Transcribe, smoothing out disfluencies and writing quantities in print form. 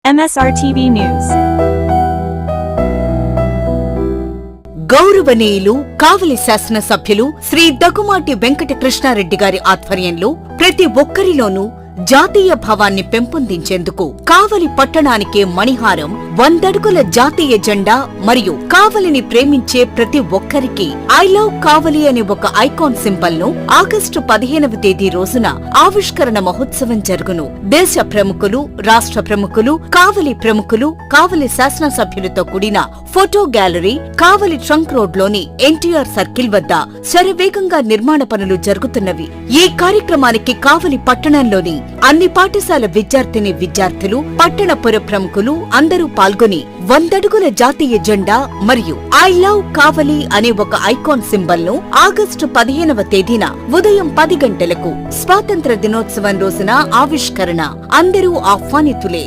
MSRTV News. గౌరవనీయులు కావలి శాసనసభ్యులు శ్రీ దగ్గుమాటి వెంకట కృష్ణారెడ్డి గారి ఆధ్వర్యంలో ప్రతి ఒక్కరిలోనూ జాతీయ భావాన్ని పెంపొందించేందుకు కావలి పట్టణానికే మణిహారం 100 అడుగుల జాతీయ జెండా మరియు కావలిని ప్రేమించే ప్రతి ఒక్కరికి ఐ లవ్ కావలి అనే ఒక ఐకాన్ సింబల్ ను ఆగస్టు 15వ తేదీ రోజున ఆవిష్కరణ మహోత్సవం జరుగును. దేశ ప్రముఖులు, రాష్ట్ర ప్రముఖులు, కావలి ప్రముఖులు, కావలి శాసనసభ్యులతో కూడిన ఫోటో గ్యాలరీ కావలి ట్రంక్ రోడ్ లోని ఎన్టీఆర్ సర్కిల్ వద్ద శరవేగంగా నిర్మాణ పనులు జరుగుతున్నవి. ఈ కార్యక్రమానికి కావలి పట్టణంలోని అన్ని పాఠశాల విద్యార్థులు, పట్టణ పుర ప్రముఖులు అందరూ పాల్గొని 100 అడుగుల జాతీయ జెండా మరియు ఐ లవ్ కావలి అనే ఒక ఐకాన్ సింబల్ ను ఆగస్టు 15వ తేదీన ఉదయం 10 గంటలకు స్వాతంత్ర దినోత్సవం రోజున ఆవిష్కరణ అందరూ ఆహ్వానితులే.